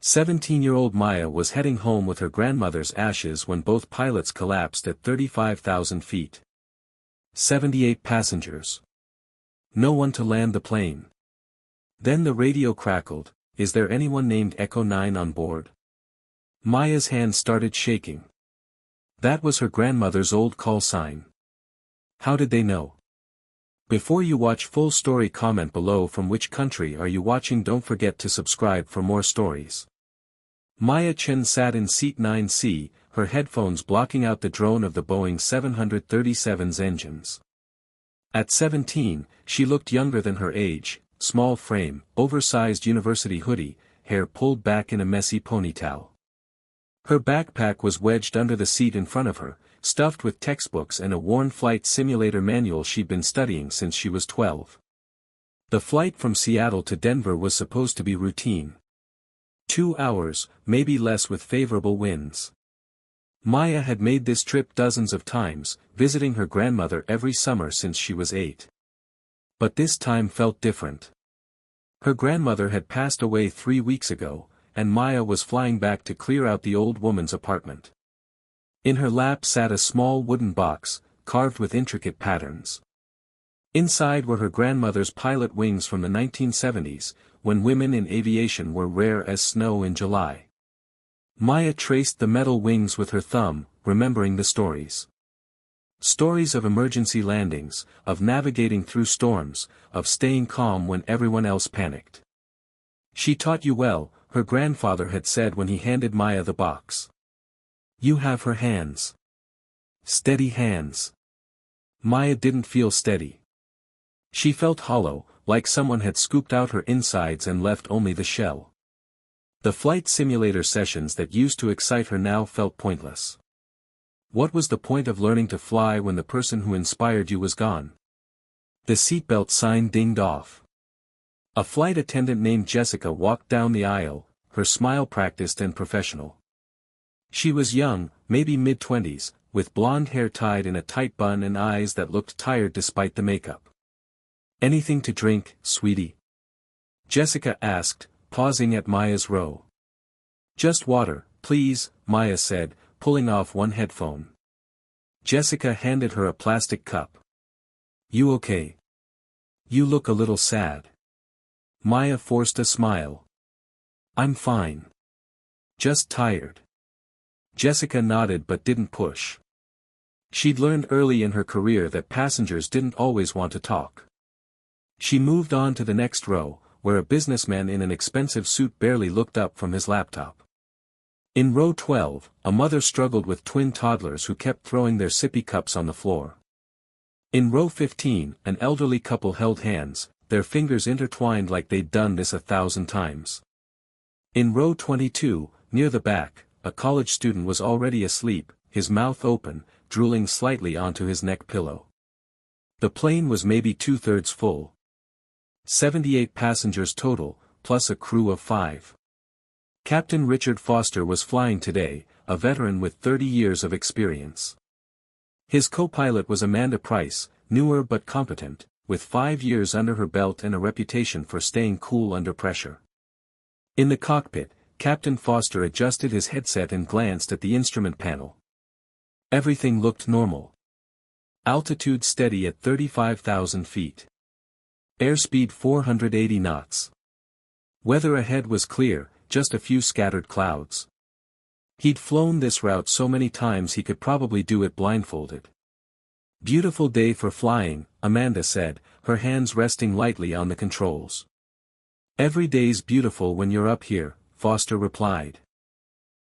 17-year-old Maya was heading home with her grandmother's ashes when both pilots collapsed at 35,000 feet. 78 passengers. No one to land the plane. Then the radio crackled. Is there anyone named Echo 9 on board? Maya's hand started shaking. That was her grandmother's old call sign. How did they know? Before you watch full story, comment below from which country are you watching. Don't forget to subscribe for more stories. Maya Chen sat in seat 9C, her headphones blocking out the drone of the Boeing 737's engines. At 17, she looked younger than her age, small frame, oversized university hoodie, hair pulled back in a messy ponytail. Her backpack was wedged under the seat in front of her, stuffed with textbooks and a worn flight simulator manual she'd been studying since she was 12. The flight from Seattle to Denver was supposed to be routine. 2 hours, maybe less with favorable winds. Maya had made this trip dozens of times, visiting her grandmother every summer since she was 8. But this time felt different. Her grandmother had passed away 3 weeks ago, and Maya was flying back to clear out the old woman's apartment. In her lap sat a small wooden box, carved with intricate patterns. Inside were her grandmother's pilot wings from the 1970s, when women in aviation were rare as snow in July. Maya traced the metal wings with her thumb, remembering the stories. Stories of emergency landings, of navigating through storms, of staying calm when everyone else panicked. She taught you well, her grandfather had said when he handed Maya the box. You have her hands. Steady hands. Maya didn't feel steady. She felt hollow, like someone had scooped out her insides and left only the shell. The flight simulator sessions that used to excite her now felt pointless. What was the point of learning to fly when the person who inspired you was gone? The seatbelt sign dinged off. A flight attendant named Jessica walked down the aisle, her smile practiced and professional. She was young, maybe mid-20s, with blonde hair tied in a tight bun and eyes that looked tired despite the makeup. Anything to drink, sweetie? Jessica asked, pausing at Maya's row. Just water, please, Maya said, pulling off one headphone. Jessica handed her a plastic cup. You okay? You look a little sad. Maya forced a smile. I'm fine. Just tired. Jessica nodded but didn't push. She'd learned early in her career that passengers didn't always want to talk. She moved on to the next row, where a businessman in an expensive suit barely looked up from his laptop. In row 12, a mother struggled with twin toddlers who kept throwing their sippy cups on the floor. In row 15, an elderly couple held hands, their fingers intertwined like they'd done this 1,000 times. In row 22, near the back, a college student was already asleep, his mouth open, drooling slightly onto his neck pillow. The plane was maybe 2/3 full. 78 passengers total, plus a crew of 5. Captain Richard Foster was flying today, a veteran with 30 years of experience. His co-pilot was Amanda Price, newer but competent, with 5 years under her belt and a reputation for staying cool under pressure. In the cockpit, Captain Foster adjusted his headset and glanced at the instrument panel. Everything looked normal. Altitude steady at 35,000 feet. Airspeed 480 knots. Weather ahead was clear, just a few scattered clouds. He'd flown this route so many times he could probably do it blindfolded. Beautiful day for flying, Amanda said, her hands resting lightly on the controls. Every day's beautiful when you're up here, Foster replied.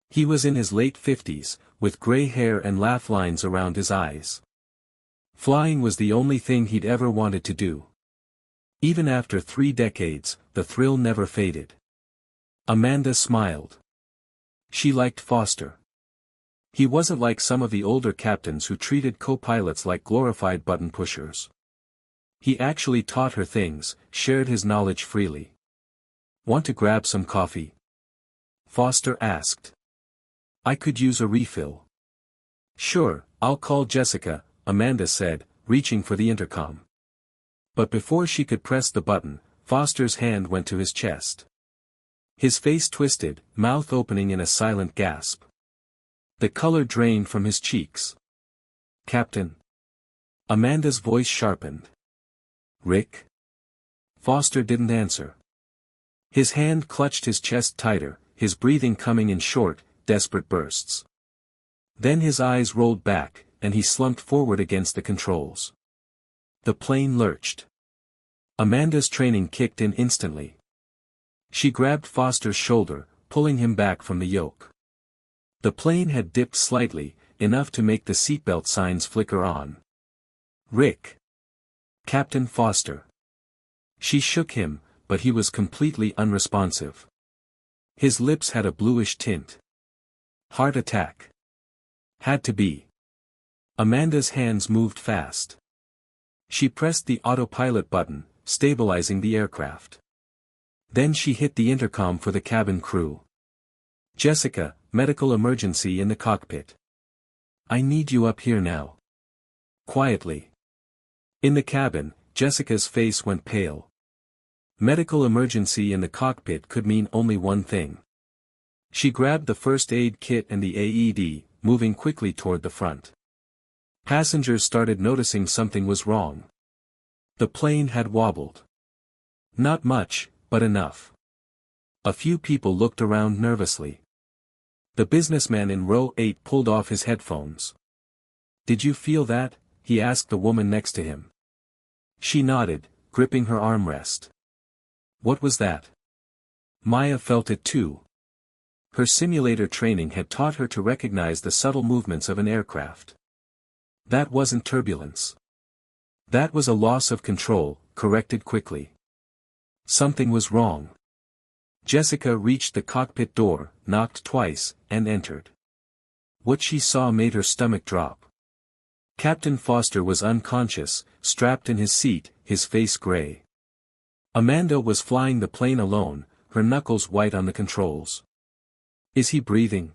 He was in his late 50s, with gray hair and laugh lines around his eyes. Flying was the only thing he'd ever wanted to do. Even after 3 decades, the thrill never faded. Amanda smiled. She liked Foster. He wasn't like some of the older captains who treated co-pilots like glorified button pushers. He actually taught her things, shared his knowledge freely. Want to grab some coffee? Foster asked. I could use a refill. Sure, I'll call Jessica, Amanda said, reaching for the intercom. But before she could press the button, Foster's hand went to his chest. His face twisted, mouth opening in a silent gasp. The color drained from his cheeks. "Captain." Amanda's voice sharpened. "Rick?" Foster didn't answer. His hand clutched his chest tighter, his breathing coming in short, desperate bursts. Then his eyes rolled back, and he slumped forward against the controls. The plane lurched. Amanda's training kicked in instantly. She grabbed Foster's shoulder, pulling him back from the yoke. The plane had dipped slightly, enough to make the seatbelt signs flicker on. "Rick." "Captain Foster." She shook him, but he was completely unresponsive. His lips had a bluish tint. "Heart attack." "Had to be." Amanda's hands moved fast. She pressed the autopilot button, stabilizing the aircraft. Then she hit the intercom for the cabin crew. "Jessica, medical emergency in the cockpit. I need you up here now." Quietly. In the cabin, Jessica's face went pale. Medical emergency in the cockpit could mean only one thing. She grabbed the first aid kit and the AED, moving quickly toward the front. Passengers started noticing something was wrong. The plane had wobbled. Not much, but enough. A few people looked around nervously. The businessman in row 8 pulled off his headphones. "Did you feel that?" he asked the woman next to him. She nodded, gripping her armrest. "What was that?" Maya felt it too. Her simulator training had taught her to recognize the subtle movements of an aircraft. That wasn't turbulence. That was a loss of control, corrected quickly. Something was wrong. Jessica reached the cockpit door, knocked twice, and entered. What she saw made her stomach drop. Captain Foster was unconscious, strapped in his seat, his face gray. Amanda was flying the plane alone, her knuckles white on the controls. "Is he breathing?"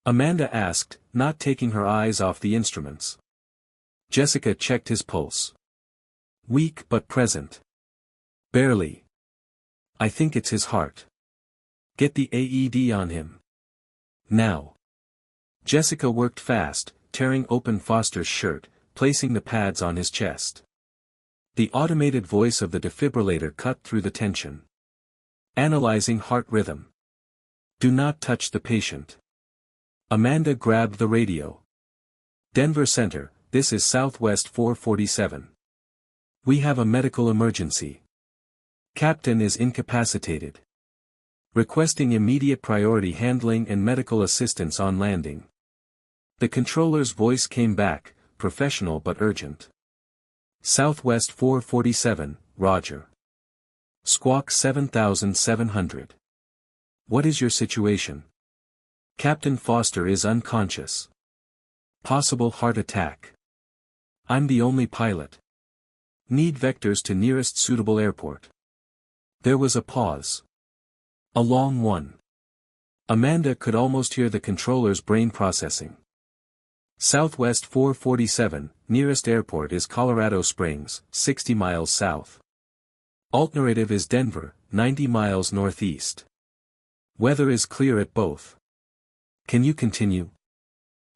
Amanda asked, not taking her eyes off the instruments. Jessica checked his pulse. "Weak but present." "Barely." "I think it's his heart." "Get the AED on him. Now." Jessica worked fast, tearing open Foster's shirt, placing the pads on his chest. The automated voice of the defibrillator cut through the tension. "Analyzing heart rhythm. Do not touch the patient." Amanda grabbed the radio. "Denver Center, this is Southwest 447. We have a medical emergency. Captain is incapacitated. Requesting immediate priority handling and medical assistance on landing." The controller's voice came back, professional but urgent. "Southwest 447, Roger. Squawk 7700. What is your situation?" "Captain Foster is unconscious. Possible heart attack. I'm the only pilot. Need vectors to nearest suitable airport." There was a pause. A long one. Amanda could almost hear the controller's brain processing. "Southwest 447, nearest airport is Colorado Springs, 60 miles south. Alternative is Denver, 90 miles northeast. Weather is clear at both. Can you continue?"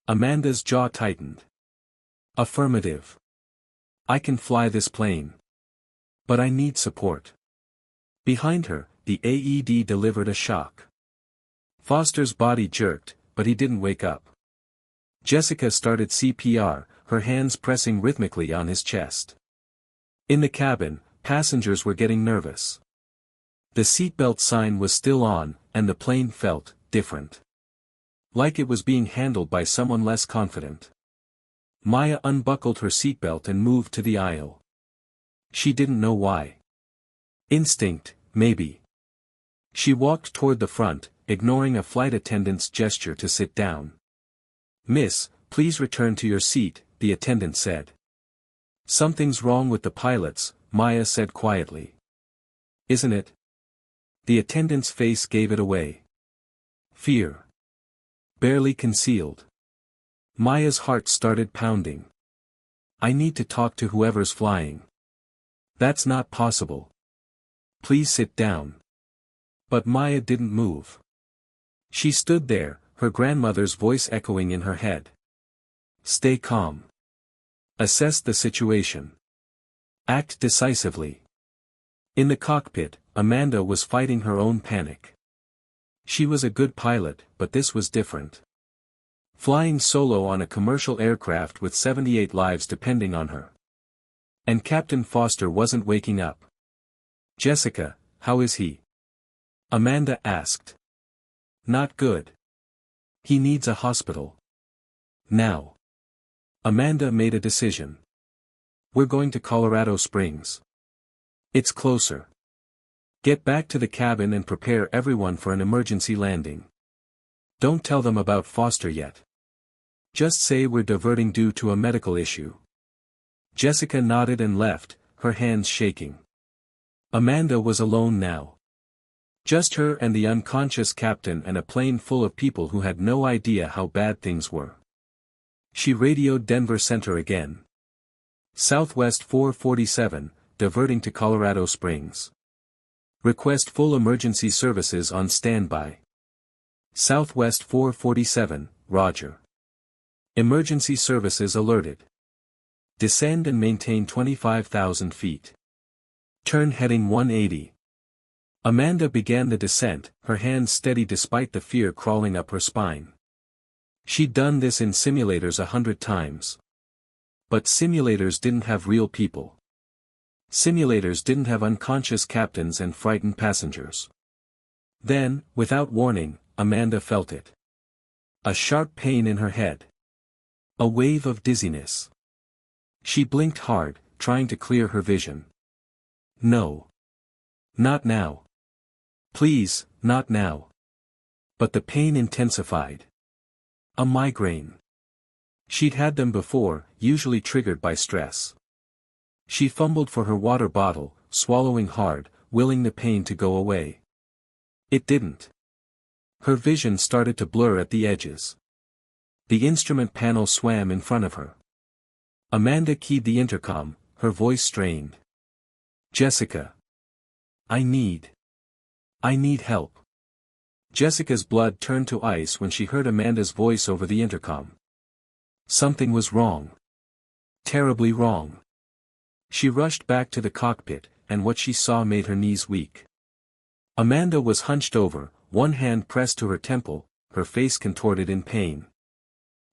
Amanda's jaw tightened. "Affirmative. I can fly this plane. But I need support." Behind her, the AED delivered a shock. Foster's body jerked, but he didn't wake up. Jessica started CPR, her hands pressing rhythmically on his chest. In the cabin, passengers were getting nervous. The seatbelt sign was still on, and the plane felt different. Like it was being handled by someone less confident. Maya unbuckled her seatbelt and moved to the aisle. She didn't know why. Instinct, maybe. She walked toward the front, ignoring a flight attendant's gesture to sit down. "Miss, please return to your seat," the attendant said. "Something's wrong with the pilots," Maya said quietly. "Isn't it?" The attendant's face gave it away. Fear. Barely concealed. Maya's heart started pounding. "I need to talk to whoever's flying." "That's not possible. Please sit down." But Maya didn't move. She stood there, her grandmother's voice echoing in her head. Stay calm. Assess the situation. Act decisively. In the cockpit, Amanda was fighting her own panic. She was a good pilot, but this was different. Flying solo on a commercial aircraft with 78 lives depending on her. And Captain Foster wasn't waking up. Jessica, how is he? Amanda asked. Not good. He needs a hospital. Now. Amanda made a decision. We're going to Colorado Springs. It's closer. Get back to the cabin and prepare everyone for an emergency landing. Don't tell them about Foster yet. Just say we're diverting due to a medical issue. Jessica nodded and left, her hands shaking. Amanda was alone now. Just her and the unconscious captain and a plane full of people who had no idea how bad things were. She radioed Denver Center again. Southwest 447, diverting to Colorado Springs. Request full emergency services on standby. Southwest 447, Roger. Emergency services alerted. Descend and maintain 25,000 feet. Turn heading 180. Amanda began the descent, her hands steady despite the fear crawling up her spine. She'd done this in simulators 100 times. But simulators didn't have real people. Simulators didn't have unconscious captains and frightened passengers. Then, without warning, Amanda felt it. A sharp pain in her head. A wave of dizziness. She blinked hard, trying to clear her vision. No. Not now. Please, not now. But the pain intensified. A migraine. She'd had them before, usually triggered by stress. She fumbled for her water bottle, swallowing hard, willing the pain to go away. It didn't. Her vision started to blur at the edges. The instrument panel swam in front of her. Amanda keyed the intercom, her voice strained. Jessica. I need help. Jessica's blood turned to ice when she heard Amanda's voice over the intercom. Something was wrong. Terribly wrong. She rushed back to the cockpit, and what she saw made her knees weak. Amanda was hunched over, one hand pressed to her temple, her face contorted in pain.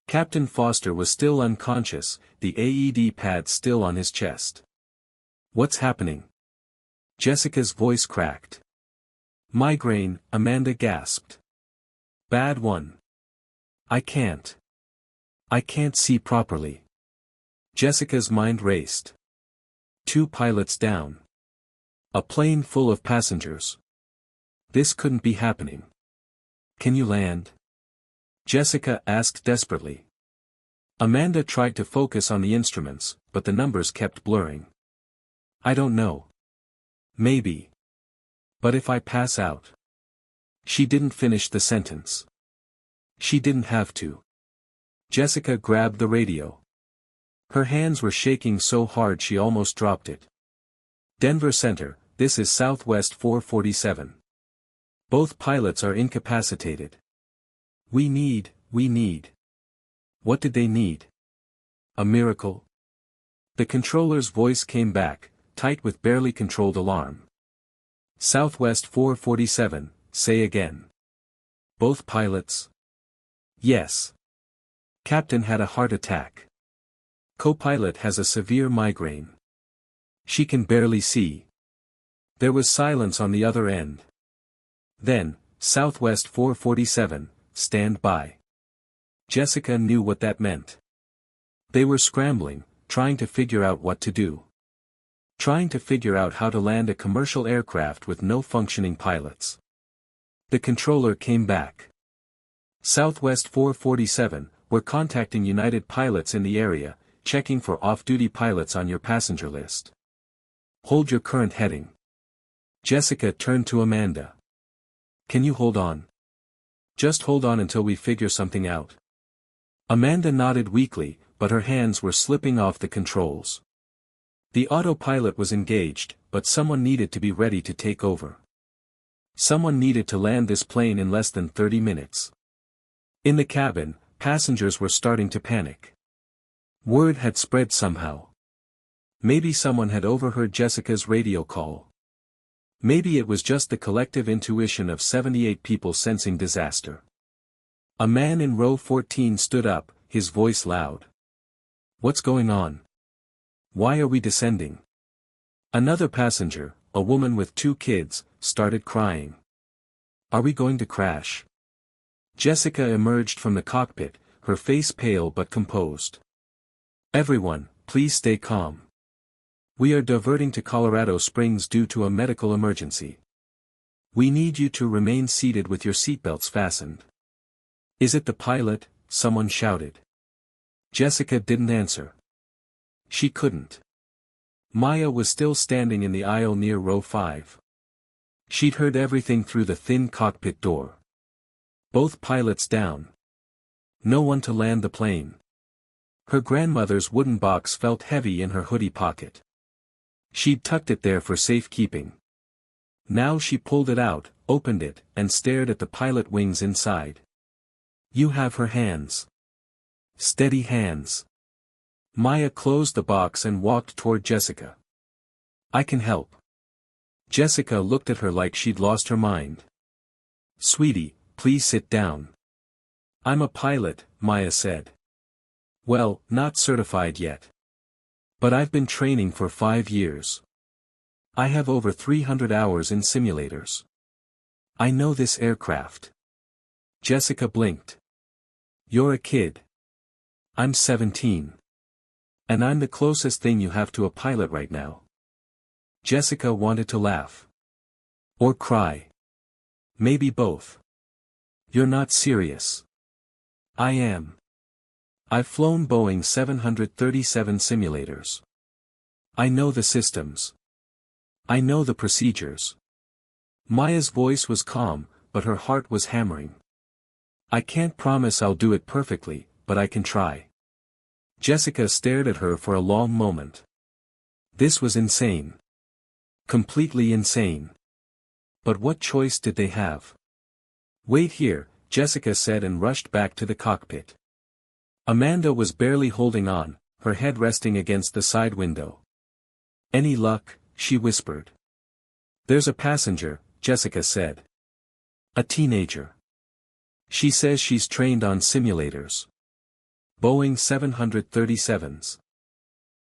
Captain Foster was still unconscious, the AED pad still on his chest. What's happening? Jessica's voice cracked. Migraine, Amanda gasped. Bad one. I can't see properly. Jessica's mind raced. 2 pilots down. A plane full of passengers. This couldn't be happening. Can you land? Jessica asked desperately. Amanda tried to focus on the instruments, but the numbers kept blurring. I don't know. Maybe. But if I pass out? She didn't finish the sentence. She didn't have to. Jessica grabbed the radio. Her hands were shaking so hard she almost dropped it. Denver Center, this is Southwest 447. Both pilots are incapacitated. We need. What did they need? A miracle? The controller's voice came back, tight with barely controlled alarm. Southwest 447, say again. Both pilots? Yes. Captain had a heart attack. Co-pilot has a severe migraine. She can barely see. There was silence on the other end. Then, Southwest 447, stand by. Jessica knew what that meant. They were scrambling, trying to figure out what to do. Trying to figure out how to land a commercial aircraft with no functioning pilots. The controller came back. Southwest 447, we're contacting United pilots in the area, checking for off-duty pilots on your passenger list. Hold your current heading. Jessica turned to Amanda. Can you hold on? Just hold on until we figure something out. Amanda nodded weakly, but her hands were slipping off the controls. The autopilot was engaged, but someone needed to be ready to take over. Someone needed to land this plane in less than 30 minutes. In the cabin, passengers were starting to panic. Word had spread somehow. Maybe someone had overheard Jessica's radio call. Maybe it was just the collective intuition of 78 people sensing disaster. A man in row 14 stood up, his voice loud. "What's going on? Why are we descending?" Another passenger, a woman with 2 kids, started crying. "Are we going to crash?" Jessica emerged from the cockpit, her face pale but composed. "Everyone, please stay calm. We are diverting to Colorado Springs due to a medical emergency. We need you to remain seated with your seatbelts fastened." "Is it the pilot?" someone shouted. Jessica didn't answer. She couldn't. Maya was still standing in the aisle near row 5. She'd heard everything through the thin cockpit door. Both pilots down. No one to land the plane. Her grandmother's wooden box felt heavy in her hoodie pocket. She'd tucked it there for safekeeping. Now she pulled it out, opened it, and stared at the pilot wings inside. "You have her hands. Steady hands." Maya closed the box and walked toward Jessica. "I can help." Jessica looked at her like she'd lost her mind. "Sweetie, please sit down." "I'm a pilot," Maya said. "Well, not certified yet. But I've been training for 5 years. I have over 300 hours in simulators. I know this aircraft." Jessica blinked. "You're a kid." "I'm 17. And I'm the closest thing you have to a pilot right now." Jessica wanted to laugh. Or cry. Maybe both. "You're not serious." "I am. I've flown Boeing 737 simulators. I know the systems. I know the procedures." Maya's voice was calm, but her heart was hammering. "I can't promise I'll do it perfectly, but I can try." Jessica stared at her for a long moment. This was insane. Completely insane. But what choice did they have? "Wait here," Jessica said and rushed back to the cockpit. Amanda was barely holding on, her head resting against the side window. "Any luck?" she whispered. "There's a passenger," Jessica said. "A teenager. She says she's trained on simulators. Boeing 737s.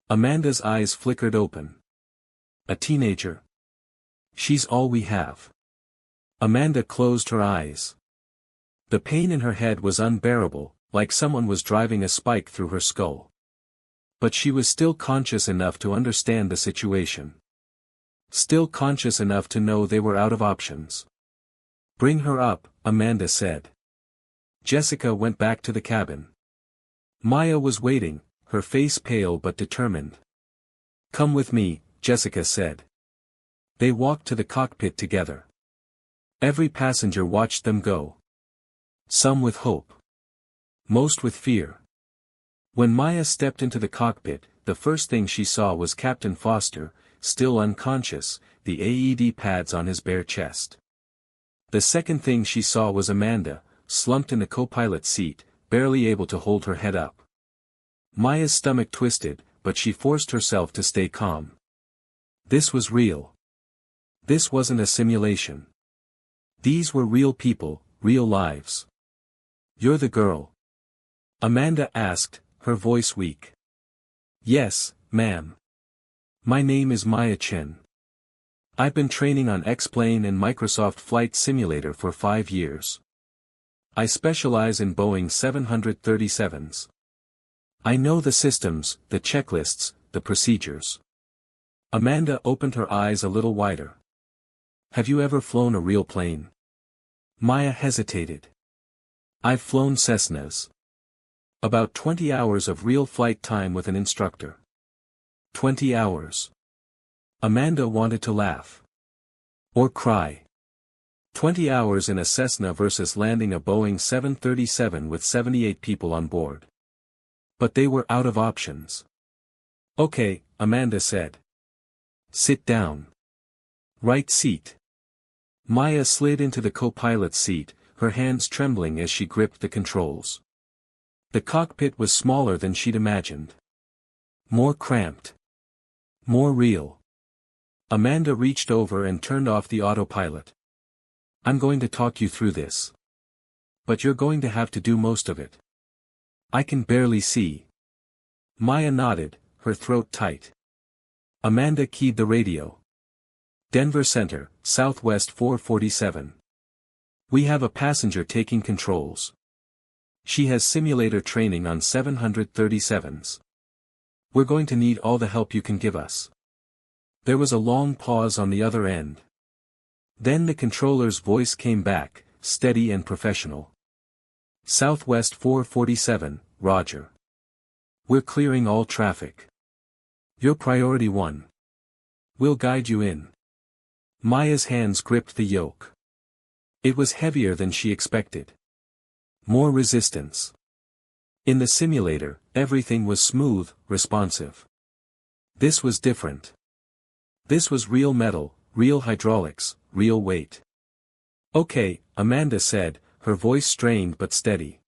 Amanda's eyes flickered open. "A teenager? She's all we have." Amanda closed her eyes. The pain in her head was unbearable, like someone was driving a spike through her skull. But she was still conscious enough to understand the situation. Still conscious enough to know they were out of options. "Bring her up," Amanda said. Jessica went back to the cabin. Maya was waiting, her face pale but determined. "Come with me," Jessica said. They walked to the cockpit together. Every passenger watched them go. Some with hope. Most with fear. When Maya stepped into the cockpit, the first thing she saw was Captain Foster, still unconscious, the AED pads on his bare chest. The second thing she saw was Amanda, slumped in the co-pilot seat, barely able to hold her head up. Maya's stomach twisted, but she forced herself to stay calm. This was real. This wasn't a simulation. These were real people, real lives. "You're the girl?" Amanda asked, her voice weak. "Yes, ma'am. My name is Maya Chen. I've been training on X-Plane and Microsoft Flight Simulator for 5 years. I specialize in Boeing 737s. I know the systems, the checklists, the procedures." Amanda opened her eyes a little wider. "Have you ever flown a real plane?" Maya hesitated. "I've flown Cessnas. About 20 hours of real flight time with an instructor." 20 hours. Amanda wanted to laugh. Or cry. 20 hours in a Cessna versus landing a Boeing 737 with 78 people on board. But they were out of options. "Okay," Amanda said. "Sit down. Right seat." Maya slid into the co-pilot's seat, her hands trembling as she gripped the controls. The cockpit was smaller than she'd imagined. More cramped. More real. Amanda reached over and turned off the autopilot. I'm going to talk you through this. But you're going to have to do most of it. I can barely see. Maya nodded, her throat tight. Amanda keyed the radio. Denver Center, Southwest 447. We have a passenger taking controls. She has simulator training on 737s. We're going to need all the help you can give us. There was a long pause on the other end. Then the controller's voice came back, steady and professional. Southwest 447, Roger. We're clearing all traffic. You're priority 1. We'll guide you in. Maya's hands gripped the yoke. It was heavier than she expected. More resistance. In the simulator, everything was smooth, responsive. This was different. This was real metal, real hydraulics, real weight. Okay, Amanda said, her voice strained but steady.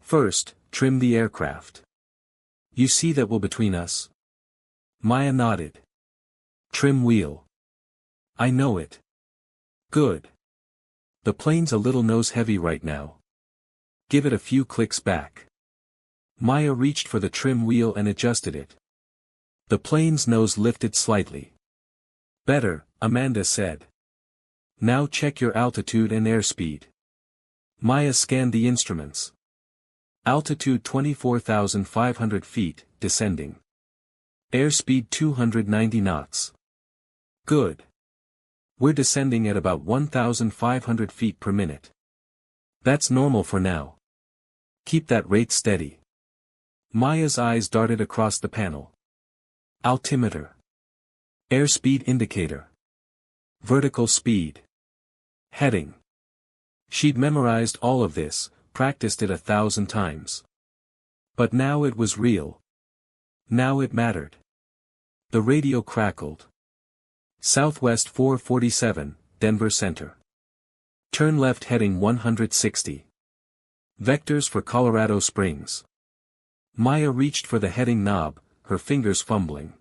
First, trim the aircraft. You see that wheel between us? Maya nodded. Trim wheel. I know it. Good. The plane's a little nose-heavy right now. Give it a few clicks back. Maya reached for the trim wheel and adjusted it. The plane's nose lifted slightly. Better, Amanda said. Now check your altitude and airspeed. Maya scanned the instruments. Altitude 24,500 feet, descending. Airspeed 290 knots. Good. We're descending at about 1,500 feet per minute. That's normal for now. Keep that rate steady. Maya's eyes darted across the panel. Altimeter. Airspeed indicator. Vertical speed. Heading. She'd memorized all of this, practiced it 1,000 times. But now it was real. Now it mattered. The radio crackled. Southwest 447, Denver Center. Turn left heading 160. Vectors for Colorado Springs. Maya reached for the heading knob, her fingers fumbling.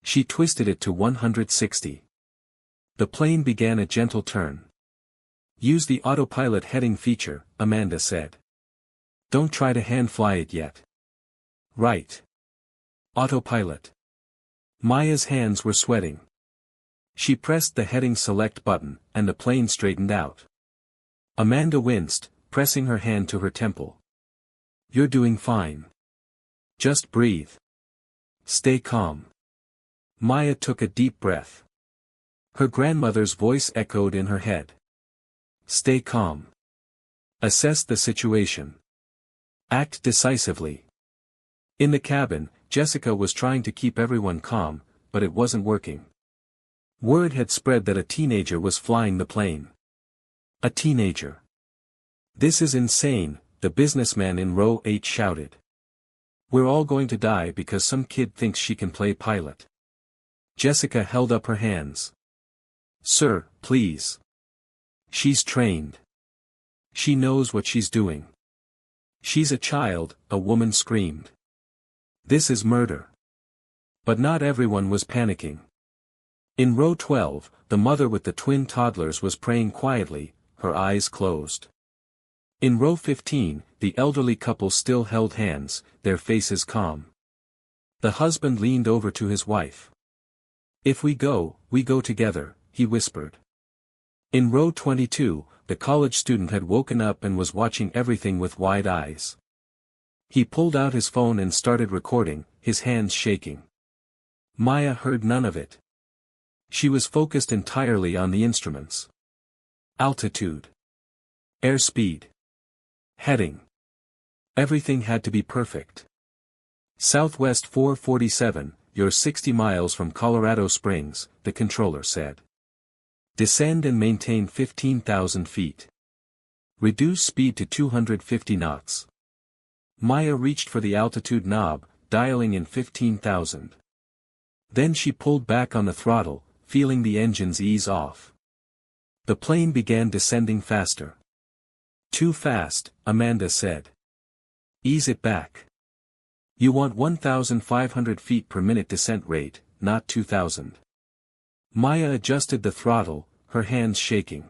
She twisted it to 160. The plane began a gentle turn. Use the autopilot heading feature, Amanda said. Don't try to hand fly it yet. Right. Autopilot. Maya's hands were sweating. She pressed the heading select button, and the plane straightened out. Amanda winced, pressing her hand to her temple. You're doing fine. Just breathe. Stay calm. Maya took a deep breath. Her grandmother's voice echoed in her head. Stay calm. Assess the situation. Act decisively. In the cabin, Jessica was trying to keep everyone calm, but it wasn't working. Word had spread that a teenager was flying the plane. A teenager. This is insane, the businessman in row 8 shouted. We're all going to die because some kid thinks she can play pilot. Jessica held up her hands. Sir, please. She's trained. She knows what she's doing. She's a child, a woman screamed. This is murder. But not everyone was panicking. In row 12, the mother with the twin toddlers was praying quietly, her eyes closed. In row 15, the elderly couple still held hands, their faces calm. The husband leaned over to his wife. If we go together, he whispered. In row 22, the college student had woken up and was watching everything with wide eyes. He pulled out his phone and started recording, his hands shaking. Maya heard none of it. She was focused entirely on the instruments. Altitude. Airspeed. Heading. Everything had to be perfect. Southwest 447, you're 60 miles from Colorado Springs, the controller said. Descend and maintain 15,000 feet. Reduce speed to 250 knots. Maya reached for the altitude knob, dialing in 15,000. Then she pulled back on the throttle, feeling the engines ease off. The plane began descending faster. Too fast, Amanda said. Ease it back. You want 1,500 feet per minute descent rate, not 2,000. Maya adjusted the throttle, her hands shaking.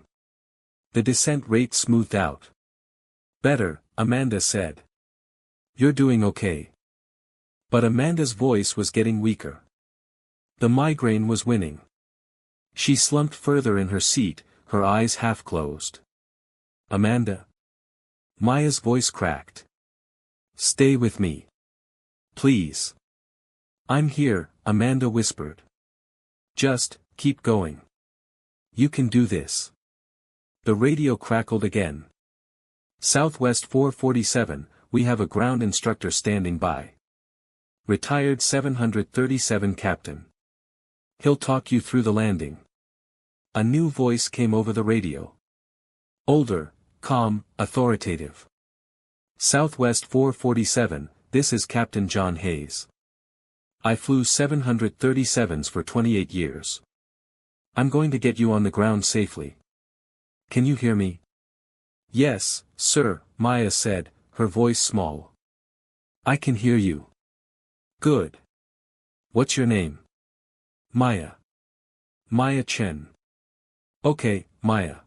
The descent rate smoothed out. Better, Amanda said. You're doing okay. But Amanda's voice was getting weaker. The migraine was winning. She slumped further in her seat, her eyes half closed. Amanda? Maya's voice cracked. Stay with me. Please. I'm here, Amanda whispered. Just, keep going. You can do this. The radio crackled again. Southwest 447, we have a ground instructor standing by. Retired 737 Captain. He'll talk you through the landing. A new voice came over the radio. Older, calm, authoritative. Southwest 447, this is Captain John Hayes. I flew 737s for 28 years. I'm going to get you on the ground safely. Can you hear me? Yes, sir, Maya said, her voice small. I can hear you. Good. What's your name? Maya. Maya Chen. Okay, Maya.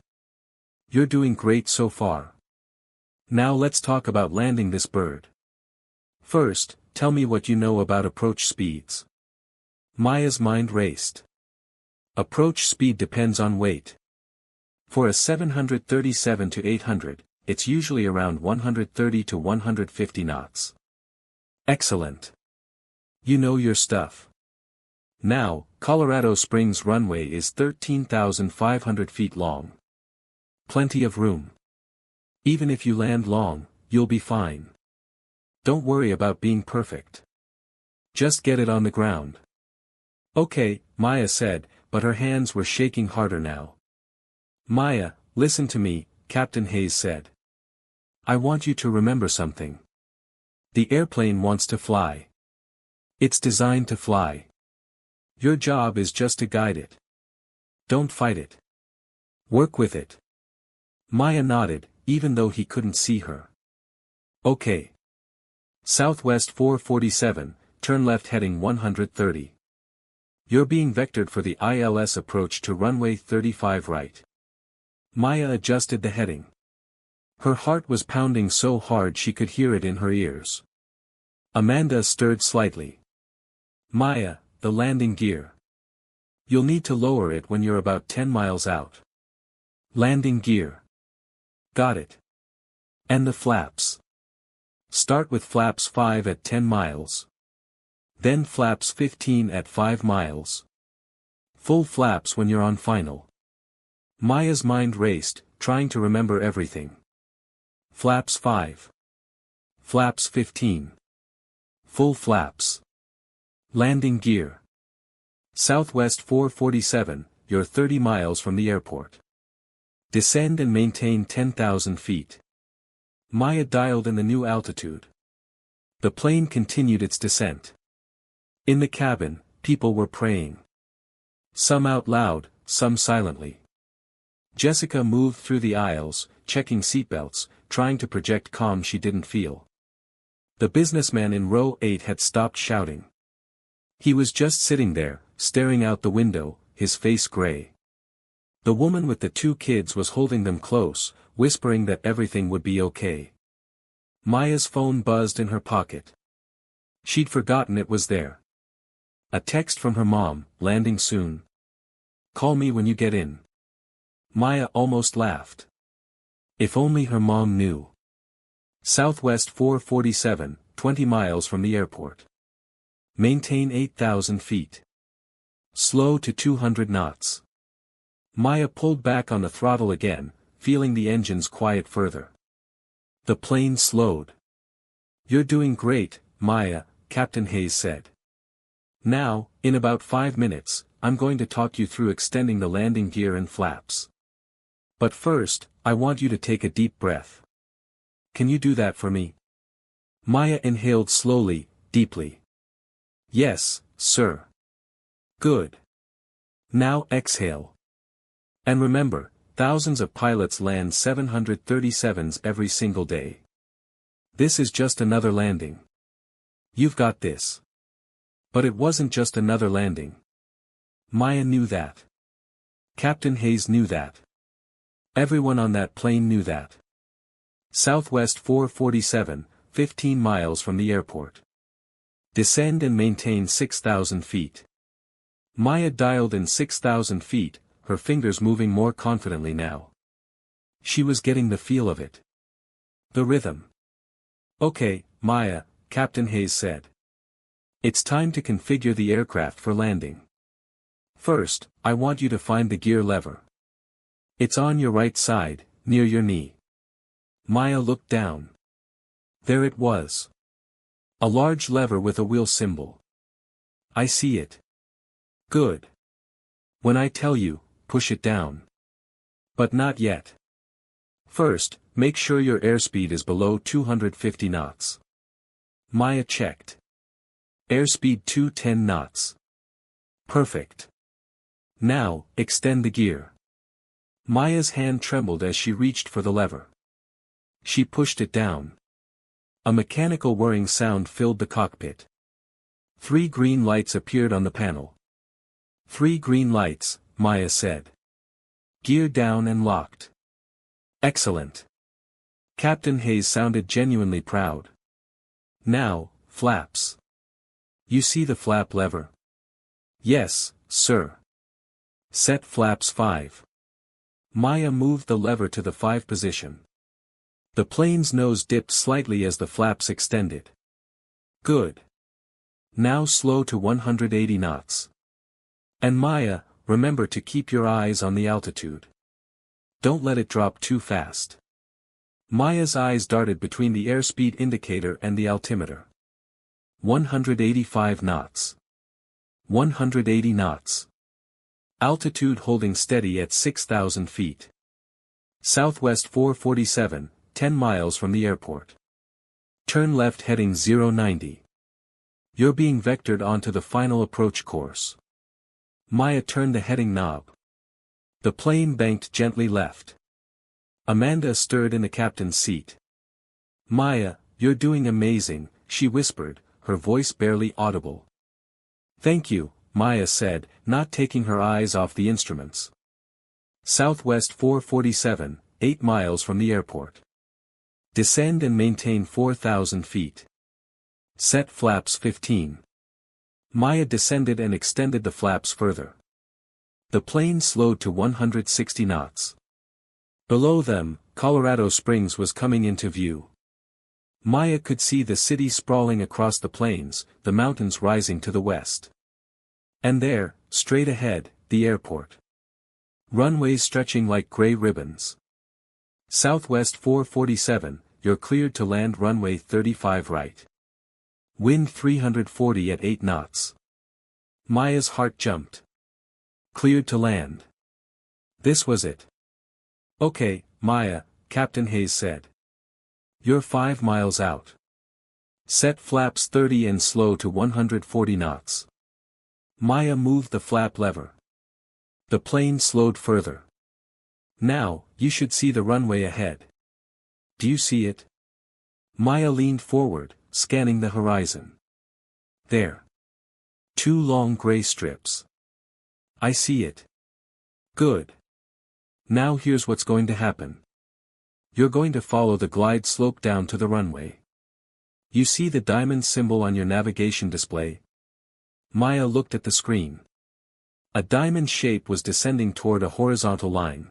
You're doing great so far. Now let's talk about landing this bird. First, tell me what you know about approach speeds. Maya's mind raced. Approach speed depends on weight. For a 737 to 800, it's usually around 130 to 150 knots. Excellent. You know your stuff. Now, Colorado Springs runway is 13,500 feet long. Plenty of room. Even if you land long, you'll be fine. Don't worry about being perfect. Just get it on the ground. Okay, Maya said, but her hands were shaking harder now. Maya, listen to me, Captain Hayes said. I want you to remember something. The airplane wants to fly. It's designed to fly. Your job is just to guide it. Don't fight it. Work with it. Maya nodded, even though he couldn't see her. Okay. Southwest 447, turn left heading 130. You're being vectored for the ILS approach to runway 35 right. Maya adjusted the heading. Her heart was pounding so hard she could hear it in her ears. Amanda stirred slightly. Maya, the landing gear. You'll need to lower it when you're about 10 miles out. Landing gear. Got it. And the flaps. Start with flaps 5 at 10 miles. Then flaps 15 at 5 miles. Full flaps when you're on final. Maya's mind raced, trying to remember everything. Flaps 5. Flaps 15. Full flaps. Landing gear. Southwest 447, you're 30 miles from the airport. Descend and maintain 10,000 feet. Maya dialed in the new altitude. The plane continued its descent. In the cabin, people were praying. Some out loud, some silently. Jessica moved through the aisles, checking seatbelts, trying to project calm she didn't feel. The businessman in row 8 had stopped shouting. He was just sitting there, staring out the window, his face gray. The woman with the 2 kids was holding them close, whispering that everything would be okay. Maya's phone buzzed in her pocket. She'd forgotten it was there. A text from her mom, landing soon. Call me when you get in. Maya almost laughed. If only her mom knew. Southwest 447, 20 miles from the airport. Maintain 8,000 feet. Slow to 200 knots. Maya pulled back on the throttle again, feeling the engines quiet further. The plane slowed. You're doing great, Maya, Captain Hayes said. Now, in about 5 minutes, I'm going to talk you through extending the landing gear and flaps. But first, I want you to take a deep breath. Can you do that for me? Maya inhaled slowly, deeply. Yes, sir. Good. Now exhale. And remember, Thousands of pilots land 737s every single day. This is just another landing. You've got this. But it wasn't just another landing. Maya knew that. Captain Hayes knew that. Everyone on that plane knew that. Southwest 447, 15 miles from the airport. Descend and maintain 6,000 feet. Maya dialed in 6,000 feet, her fingers moving more confidently now. She was getting the feel of it. The rhythm. Okay, Maya, Captain Hayes said. It's time to configure the aircraft for landing. First, I want you to find the gear lever. It's on your right side, near your knee. Maya looked down. There it was. A large lever with a wheel symbol. I see it. Good. When I tell you, push it down. But not yet. First, make sure your airspeed is below 250 knots. Maya checked. Airspeed 210 knots. Perfect. Now, extend the gear. Maya's hand trembled as she reached for the lever. She pushed it down. A mechanical whirring sound filled the cockpit. 3 green lights appeared on the panel. 3 green lights, Maya said. Gear down and locked. Excellent. Captain Hayes sounded genuinely proud. Now, flaps. You see the flap lever? Yes, sir. Set flaps 5. Maya moved the lever to the 5 position. The plane's nose dipped slightly as the flaps extended. Good. Now slow to 180 knots. And Maya, remember to keep your eyes on the altitude. Don't let it drop too fast. Maya's eyes darted between the airspeed indicator and the altimeter. 185 knots. 180 knots. Altitude holding steady at 6,000 feet. Southwest 447, 10 miles from the airport. Turn left heading 090. You're being vectored onto the final approach course. Maya turned the heading knob. The plane banked gently left. Amanda stirred in the captain's seat. Maya, you're doing amazing, she whispered, her voice barely audible. Thank you, Maya said, not taking her eyes off the instruments. Southwest 447, 8 miles from the airport. Descend and maintain 4,000 feet. Set flaps 15. Maya descended and extended the flaps further. The plane slowed to 160 knots. Below them, Colorado Springs was coming into view. Maya could see the city sprawling across the plains, the mountains rising to the west. And there, straight ahead, the airport. Runways stretching like gray ribbons. Southwest 447, you're cleared to land runway 35 right. Wind 340 at 8 knots. Maya's heart jumped. Cleared to land. This was it. Okay, Maya, Captain Hayes said. You're 5 miles out. Set flaps 30 and slow to 140 knots. Maya moved the flap lever. The plane slowed further. Now, you should see the runway ahead. Do you see it? Maya leaned forward, scanning the horizon. There. 2 long gray strips. I see it. Good. Now here's what's going to happen. You're going to follow the glide slope down to the runway. You see the diamond symbol on your navigation display? Maya looked at the screen. A diamond shape was descending toward a horizontal line.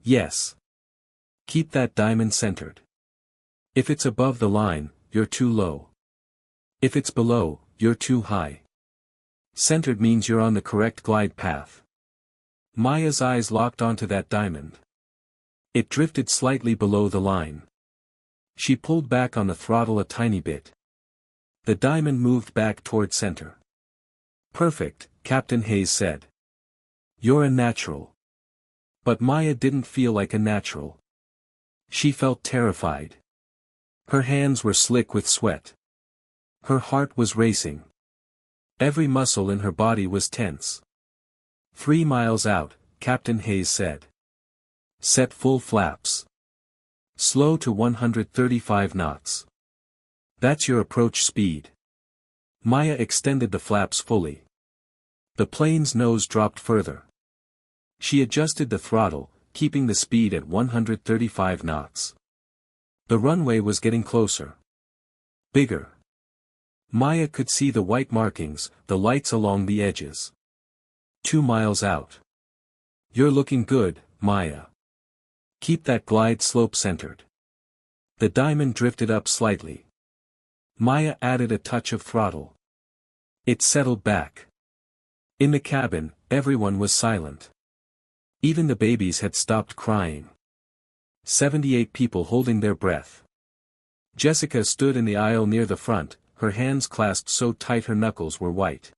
Yes. Keep that diamond centered. If it's above the line, you're too low. If it's below, you're too high. Centered means you're on the correct glide path. Maya's eyes locked onto that diamond. It drifted slightly below the line. She pulled back on the throttle a tiny bit. The diamond moved back toward center. Perfect, Captain Hayes said. You're a natural. But Maya didn't feel like a natural. She felt terrified. Her hands were slick with sweat. Her heart was racing. Every muscle in her body was tense. 3 miles out, Captain Hayes said. Set full flaps. Slow to 135 knots. That's your approach speed. Maya extended the flaps fully. The plane's nose dropped further. She adjusted the throttle, keeping the speed at 135 knots. The runway was getting closer. Bigger. Maya could see the white markings, the lights along the edges. 2 miles out. You're looking good, Maya. Keep that glide slope centered. The diamond drifted up slightly. Maya added a touch of throttle. It settled back. In the cabin, everyone was silent. Even the babies had stopped crying. 78 people holding their breath. Jessica stood in the aisle near the front, her hands clasped so tight her knuckles were white.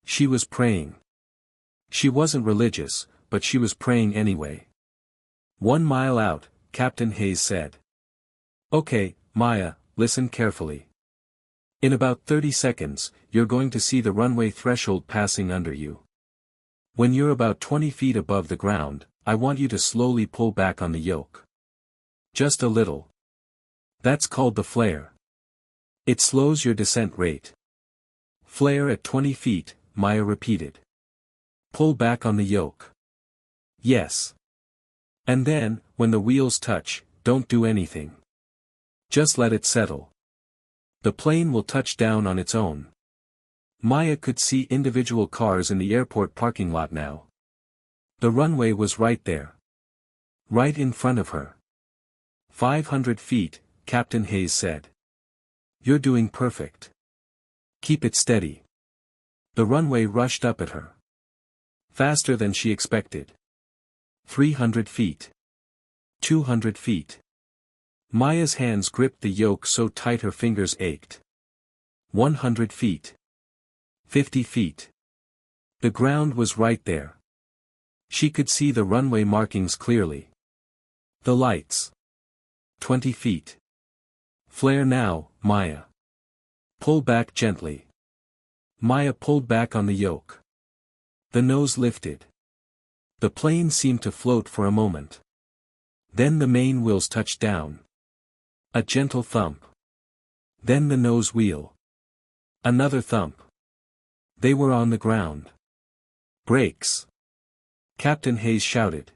She was praying. She wasn't religious, but she was praying anyway. 1 mile out, Captain Hayes said. Okay, Maya, listen carefully. In about 30 seconds, you're going to see the runway threshold passing under you. When you're about 20 feet above the ground, I want you to slowly pull back on the yoke. Just a little. That's called the flare. It slows your descent rate. Flare at 20 feet, Maya repeated. Pull back on the yoke. Yes. And then, when the wheels touch, don't do anything. Just let it settle. The plane will touch down on its own. Maya could see individual cars in the airport parking lot now. The runway was right there. Right in front of her. 500 feet, Captain Hayes said. You're doing perfect. Keep it steady. The runway rushed up at her. Faster than she expected. 300 feet. 200 feet. Maya's hands gripped the yoke so tight her fingers ached. 100 feet. 50 feet. The ground was right there. She could see the runway markings clearly. The lights. 20 feet. Flare now, Maya. Pull back gently. Maya pulled back on the yoke. The nose lifted. The plane seemed to float for a moment. Then the main wheels touched down. A gentle thump. Then the nose wheel. Another thump. They were on the ground. Brakes. Captain Hayes shouted.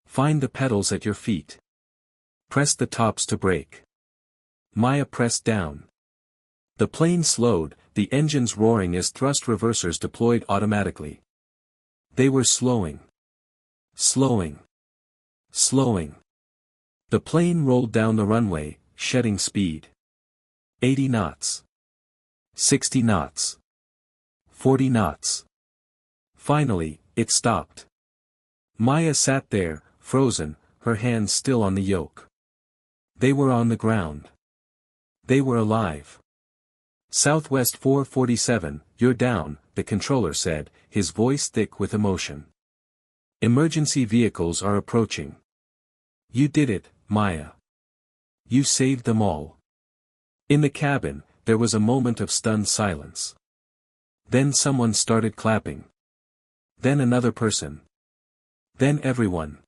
Find the pedals at your feet. Press the tops to brake. Maya pressed down. The plane slowed, the engines roaring as thrust reversers deployed automatically. They were slowing. Slowing. Slowing. The plane rolled down the runway, shedding speed. 80 knots. 60 knots. 40 knots. Finally, it stopped. Maya sat there, frozen, her hands still on the yoke. They were on the ground. They were alive. Southwest 447, you're down, the controller said, his voice thick with emotion. Emergency vehicles are approaching. You did it, Maya. You saved them all. In the cabin, there was a moment of stunned silence. Then someone started clapping. Then another person. Then everyone.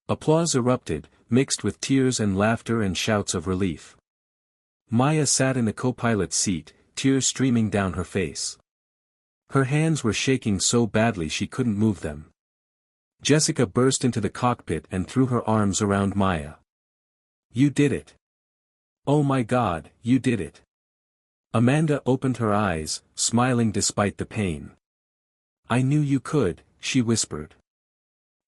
Applause erupted, mixed with tears and laughter and shouts of relief. Maya sat in the co-pilot's seat, tears streaming down her face. Her hands were shaking so badly she couldn't move them. Jessica burst into the cockpit and threw her arms around Maya. You did it. Oh my God, you did it. Amanda opened her eyes, smiling despite the pain. I knew you could, she whispered.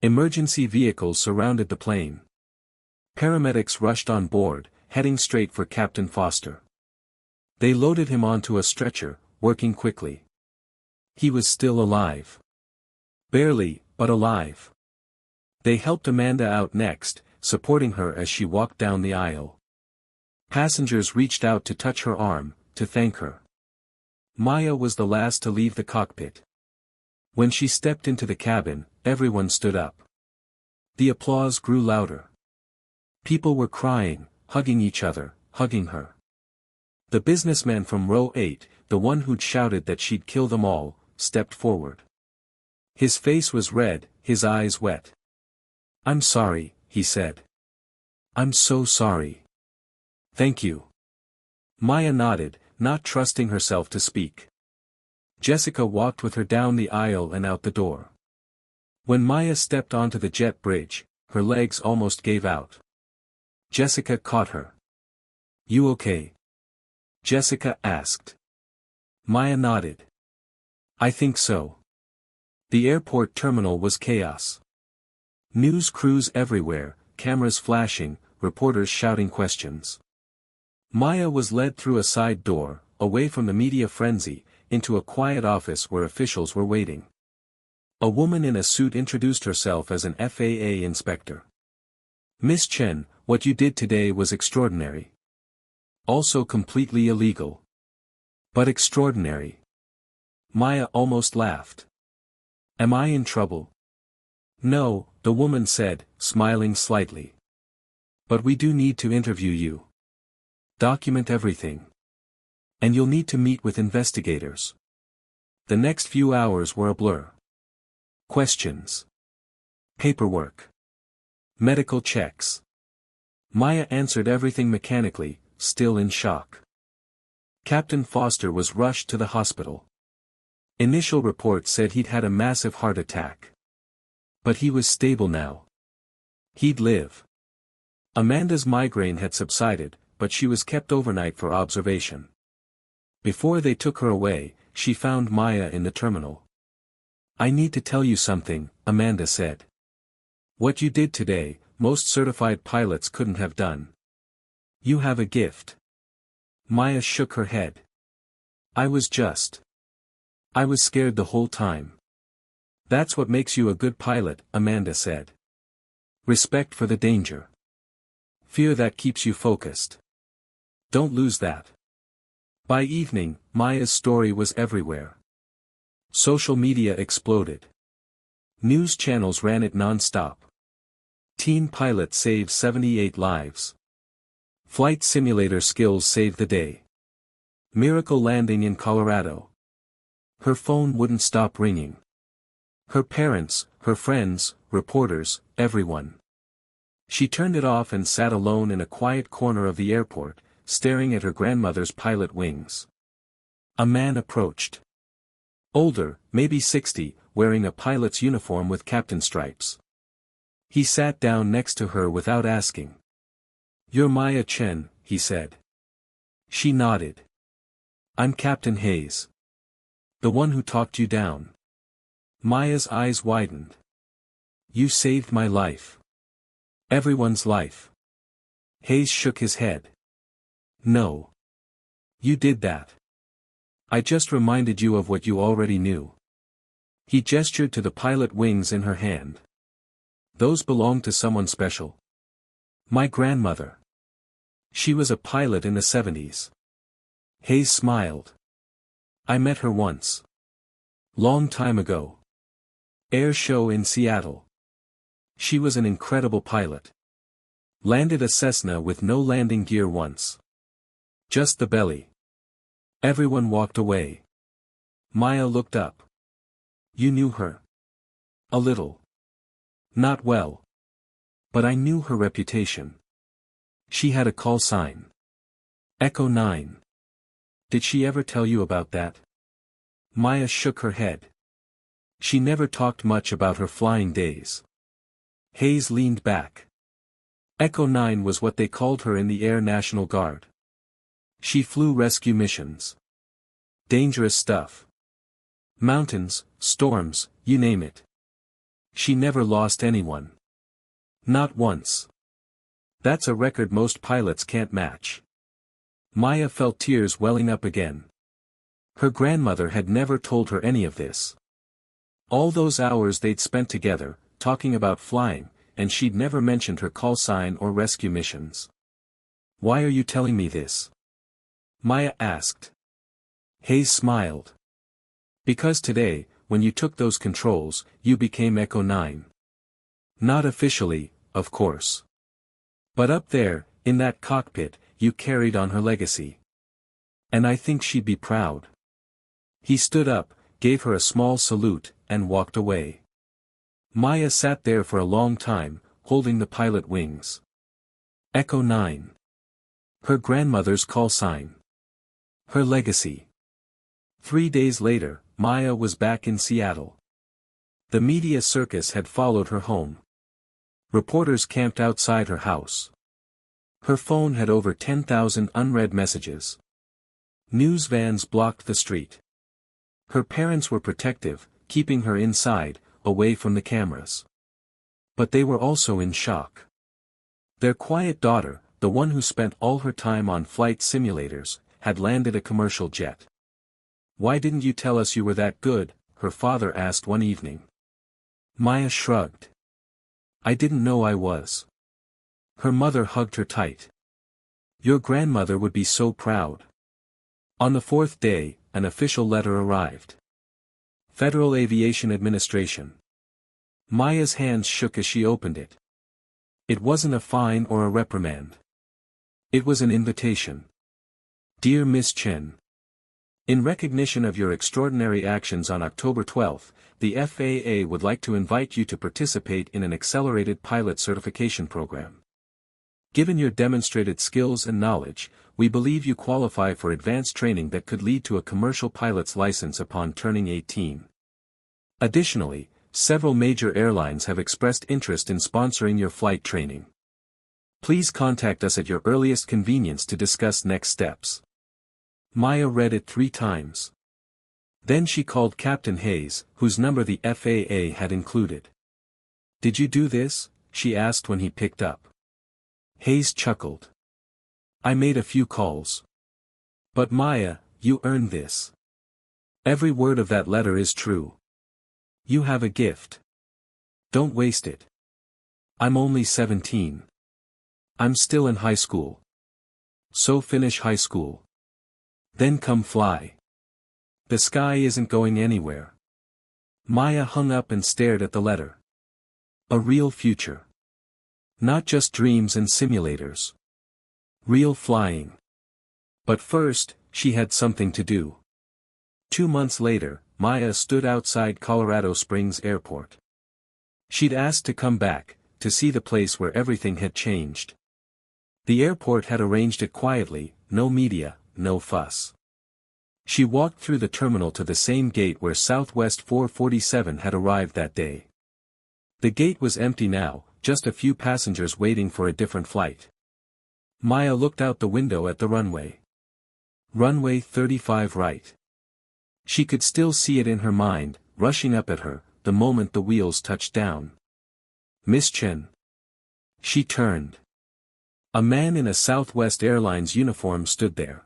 Emergency vehicles surrounded the plane. Paramedics rushed on board, heading straight for Captain Foster. They loaded him onto a stretcher, working quickly. He was still alive. Barely, but alive. They helped Amanda out next, supporting her as she walked down the aisle. Passengers reached out to touch her arm, to thank her. Maya was the last to leave the cockpit. When she stepped into the cabin, everyone stood up. The applause grew louder. People were crying, hugging each other, hugging her. The businessman from row 8, the one who'd shouted that she'd kill them all, stepped forward. His face was red, his eyes wet. I'm sorry, he said. I'm so sorry. Thank you. Maya nodded, not trusting herself to speak. Jessica walked with her down the aisle and out the door. When Maya stepped onto the jet bridge, her legs almost gave out. Jessica caught her. You okay? Jessica asked. Maya nodded. I think so. The airport terminal was chaos. News crews everywhere, cameras flashing, reporters shouting questions. Maya was led through a side door, away from the media frenzy, into a quiet office where officials were waiting. A woman in a suit introduced herself as an FAA inspector. Miss Chen, what you did today was extraordinary. Also completely illegal. But extraordinary. Maya almost laughed. Am I in trouble? No, the woman said, smiling slightly. But we do need to interview you. Document everything. And you'll need to meet with investigators. The next few hours were a blur. Questions. Paperwork. Medical checks. Maya answered everything mechanically, still in shock. Captain Foster was rushed to the hospital. Initial reports said he'd had a massive heart attack. But he was stable now. He'd live. Amanda's migraine had subsided, but she was kept overnight for observation. Before they took her away, she found Maya in the terminal. I need to tell you something, Amanda said. What you did today, most certified pilots couldn't have done. You have a gift. Maya shook her head. I was scared the whole time. That's what makes you a good pilot, Amanda said. Respect for the danger. Fear that keeps you focused. Don't lose that. By evening, Maya's story was everywhere. Social media exploded. News channels ran it non-stop. Teen pilot saved 78 lives. Flight simulator skills saved the day. Miracle landing in Colorado. Her phone wouldn't stop ringing. Her parents, her friends, reporters, everyone. She turned it off and sat alone in a quiet corner of the airport, staring at her grandmother's pilot wings. A man approached. Older, maybe 60, wearing a pilot's uniform with captain stripes. He sat down next to her without asking. You're Maya Chen, he said. She nodded. I'm Captain Hayes. The one who talked you down. Maya's eyes widened. You saved my life. Everyone's life. Hayes shook his head. No. You did that. I just reminded you of what you already knew. He gestured to the pilot wings in her hand. Those belonged to someone special. My grandmother. She was a pilot in the 70s. Hayes smiled. I met her once. Long time ago. Air show in Seattle. She was an incredible pilot. Landed a Cessna with no landing gear once. Just the belly. Everyone walked away. Maya looked up. You knew her? A little. Not well. But I knew her reputation. She had a call sign. Echo 9. Did she ever tell you about that? Maya shook her head. She never talked much about her flying days. Hayes leaned back. Echo 9 was what they called her in the Air National Guard. She flew rescue missions. Dangerous stuff. Mountains, storms, you name it. She never lost anyone. Not once. That's a record most pilots can't match. Maya felt tears welling up again. Her grandmother had never told her any of this. All those hours they'd spent together, talking about flying, and she'd never mentioned her call sign or rescue missions. Why are you telling me this? Maya asked. Hayes smiled. Because today, when you took those controls, you became Echo 9. Not officially, of course. But up there, in that cockpit, you carried on her legacy. And I think she'd be proud. He stood up, gave her a small salute, and walked away. Maya sat there for a long time, holding the pilot wings. Echo 9. Her grandmother's call sign. Her legacy. 3 days later, Maya was back in Seattle. The media circus had followed her home. Reporters camped outside her house. Her phone had over 10,000 unread messages. News vans blocked the street. Her parents were protective, keeping her inside, away from the cameras. But they were also in shock. Their quiet daughter, the one who spent all her time on flight simulators, had landed a commercial jet. "Why didn't you tell us you were that good?" her father asked one evening. Maya shrugged. "I didn't know I was." Her mother hugged her tight. "Your grandmother would be so proud." On the fourth day, an official letter arrived. Federal Aviation Administration. Maya's hands shook as she opened it. It wasn't a fine or a reprimand. It was an invitation. Dear Miss Chen. In recognition of your extraordinary actions on October 12, the FAA would like to invite you to participate in an accelerated pilot certification program. Given your demonstrated skills and knowledge, we believe you qualify for advanced training that could lead to a commercial pilot's license upon turning 18. Additionally, several major airlines have expressed interest in sponsoring your flight training. Please contact us at your earliest convenience to discuss next steps. Maya read it 3 times. Then she called Captain Hayes, whose number the FAA had included. "Did you do this?" she asked when he picked up. Hayes chuckled. "I made a few calls. But Maya, you earned this. Every word of that letter is true. You have a gift. Don't waste it. I'm only 17. I'm still in high school. So finish high school. Then come fly. The sky isn't going anywhere." Maya hung up and stared at the letter. A real future. Not just dreams and simulators. Real flying. But first, she had something to do. 2 months later, Maya stood outside Colorado Springs Airport. She'd asked to come back, to see the place where everything had changed. The airport had arranged it quietly, no media, no fuss. She walked through the terminal to the same gate where Southwest 447 had arrived that day. The gate was empty now, just a few passengers waiting for a different flight. Maya looked out the window at the runway. Runway 35 right. She could still see it in her mind, rushing up at her, the moment the wheels touched down. "Miss Chen." She turned. A man in a Southwest Airlines uniform stood there.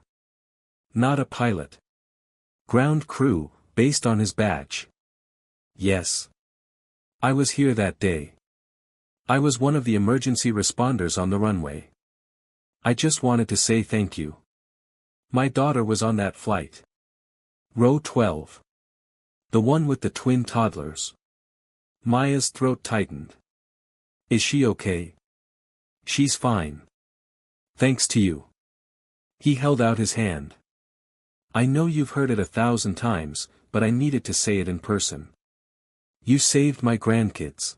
Not a pilot. Ground crew, based on his badge. "Yes. I was here that day. I was one of the emergency responders on the runway. I just wanted to say thank you. My daughter was on that flight. Row 12. The one with the twin toddlers." Maya's throat tightened. "Is she okay?" "She's fine. Thanks to you." He held out his hand. "I know you've heard it 1,000 times, but I needed to say it in person. You saved my grandkids.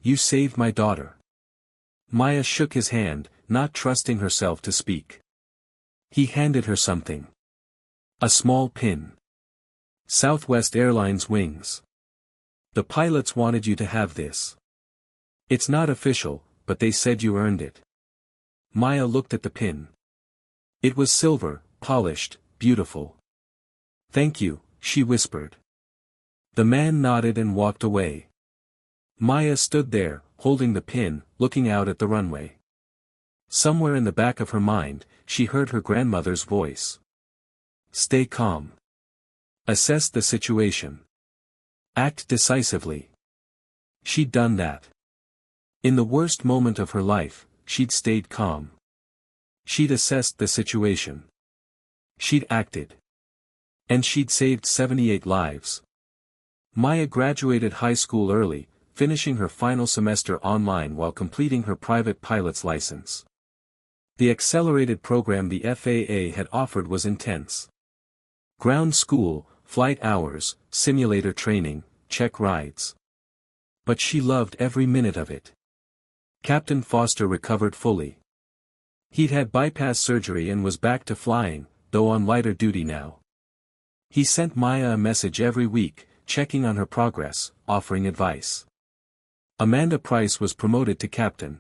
You saved my daughter." Maya shook his hand, not trusting herself to speak. He handed her something. A small pin. "Southwest Airlines wings. The pilots wanted you to have this. It's not official, but they said you earned it." Maya looked at the pin. It was silver, polished, beautiful. "Thank you," she whispered. The man nodded and walked away. Maya stood there, holding the pin, looking out at the runway. Somewhere in the back of her mind, she heard her grandmother's voice. "Stay calm. Assess the situation. Act decisively." She'd done that. In the worst moment of her life, she'd stayed calm. She'd assessed the situation. She'd acted. And she'd saved 78 lives. Maya graduated high school early, finishing her final semester online while completing her private pilot's license. The accelerated program the FAA had offered was intense. Ground school, flight hours, simulator training, check rides. But she loved every minute of it. Captain Foster recovered fully. He'd had bypass surgery and was back to flying, though on lighter duty now. He sent Maya a message every week, checking on her progress, offering advice. Amanda Price was promoted to captain.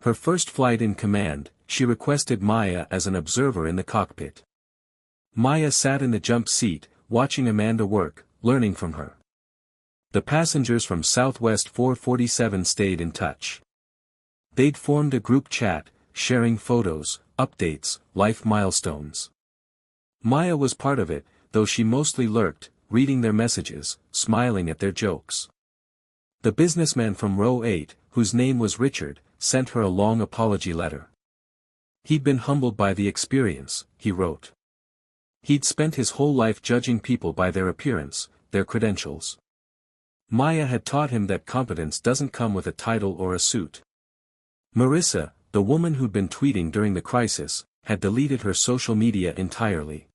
Her first flight in command, she requested Maya as an observer in the cockpit. Maya sat in the jump seat, watching Amanda work, learning from her. The passengers from Southwest 447 stayed in touch. They'd formed a group chat, sharing photos, updates, life milestones. Maya was part of it, though she mostly lurked, reading their messages, smiling at their jokes. The businessman from row 8, whose name was Richard, sent her a long apology letter. He'd been humbled by the experience, he wrote. He'd spent his whole life judging people by their appearance, their credentials. Maya had taught him that competence doesn't come with a title or a suit. Marissa, the woman who'd been tweeting during the crisis, had deleted her social media entirely.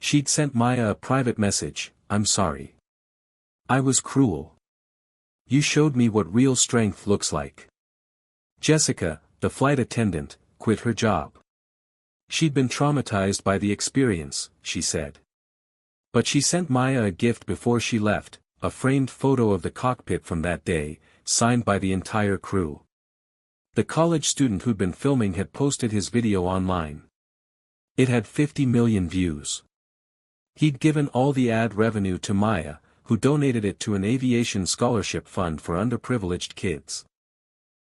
She'd sent Maya a private message, "I'm sorry. I was cruel. You showed me what real strength looks like." Jessica, the flight attendant, quit her job. She'd been traumatized by the experience, she said. But she sent Maya a gift before she left, a framed photo of the cockpit from that day, signed by the entire crew. The college student who'd been filming had posted his video online. It had 50 million views. He'd given all the ad revenue to Maya, who donated it to an aviation scholarship fund for underprivileged kids.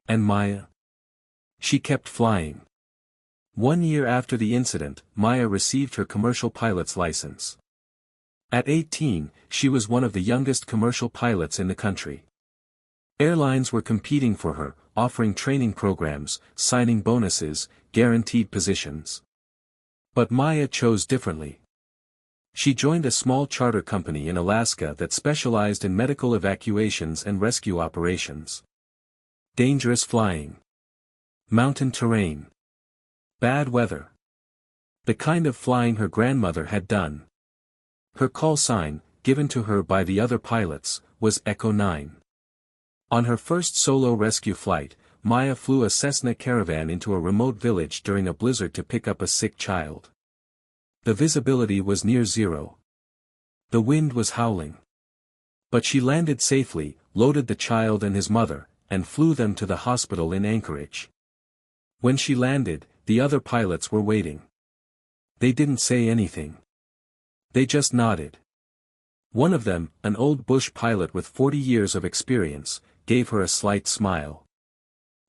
And Maya? She kept flying. 1 year after the incident, Maya received her commercial pilot's license. At 18, she was one of the youngest commercial pilots in the country. Airlines were competing for her, offering training programs, signing bonuses, guaranteed positions. But Maya chose differently. She joined a small charter company in Alaska that specialized in medical evacuations and rescue operations. Dangerous flying. Mountain terrain. Bad weather. The kind of flying her grandmother had done. Her call sign, given to her by the other pilots, was Echo 9. On her first solo rescue flight, Maya flew a Cessna Caravan into a remote village during a blizzard to pick up a sick child. The visibility was near zero. The wind was howling. But she landed safely, loaded the child and his mother, and flew them to the hospital in Anchorage. When she landed, the other pilots were waiting. They didn't say anything. They just nodded. One of them, an old bush pilot with 40 years of experience, gave her a slight smile.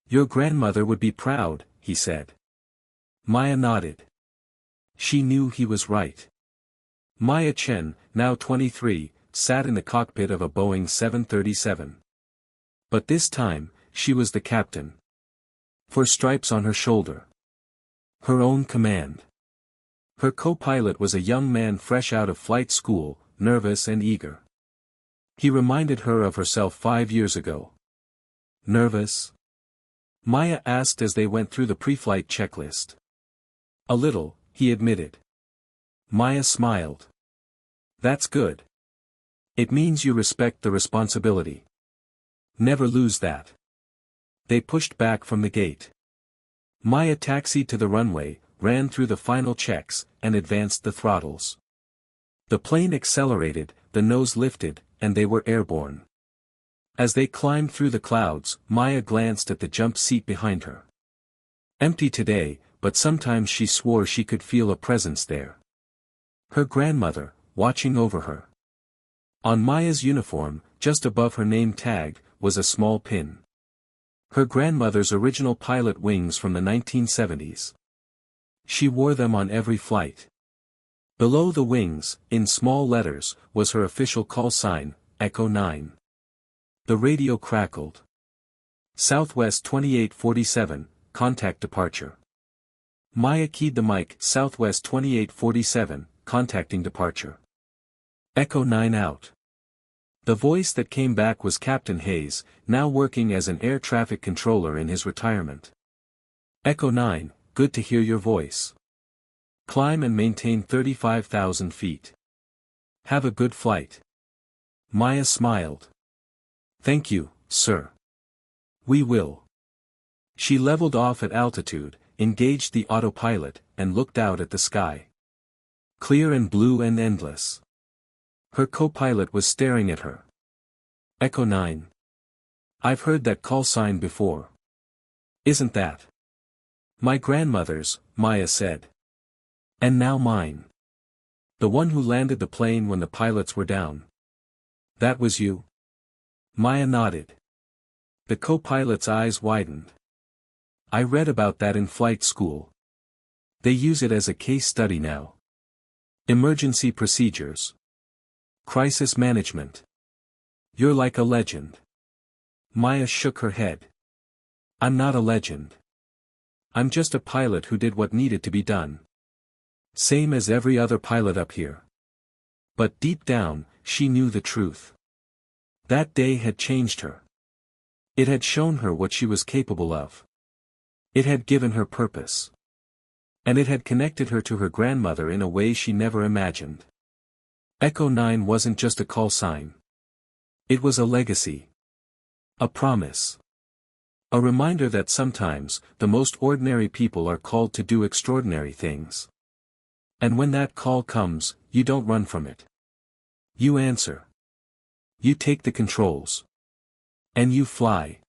"Your grandmother would be proud," he said. Maya nodded. She knew he was right. Maya Chen, now 23, sat in the cockpit of a Boeing 737. But this time, she was the captain. 4 stripes on her shoulder. Her own command. Her co-pilot was a young man fresh out of flight school, nervous and eager. He reminded her of herself 5 years ago. Nervous? Maya asked as they went through the pre-flight checklist. A little, he admitted. Maya smiled. That's good. It means you respect the responsibility. Never lose that. They pushed back from the gate. Maya taxied to the runway, ran through the final checks, and advanced the throttles. The plane accelerated, the nose lifted, and they were airborne. As they climbed through the clouds, Maya glanced at the jump seat behind her. Empty today, but sometimes she swore she could feel a presence there. Her grandmother, watching over her. On Maya's uniform, just above her name tag, was a small pin. Her grandmother's original pilot wings from the 1970s. She wore them on every flight. Below the wings, in small letters, was her official call sign, Echo 9. The radio crackled. Southwest 2847, contact departure. Maya keyed the mic, Southwest 2847, contacting departure. Echo 9 out. The voice that came back was Captain Hayes, now working as an air traffic controller in his retirement. Echo 9, good to hear your voice. Climb and maintain 35,000 feet. Have a good flight. Maya smiled. Thank you, sir. We will. She leveled off at altitude, engaged the autopilot, and looked out at the sky. Clear and blue and endless. Her co-pilot was staring at her. Echo 9. I've heard that call sign before. Isn't that my grandmother's? Maya said. And now mine. The one who landed the plane when the pilots were down. That was you? Maya nodded. The co-pilot's eyes widened. I read about that in flight school. They use it as a case study now. Emergency procedures. Crisis management. You're like a legend. Maya shook her head. I'm not a legend. I'm just a pilot who did what needed to be done. Same as every other pilot up here. But deep down, she knew the truth. That day had changed her. It had shown her what she was capable of. It had given her purpose. And it had connected her to her grandmother in a way she never imagined. Echo 9 wasn't just a call sign. It was a legacy. A promise. A reminder that sometimes, the most ordinary people are called to do extraordinary things. And when that call comes, you don't run from it. You answer. You take the controls. And you fly.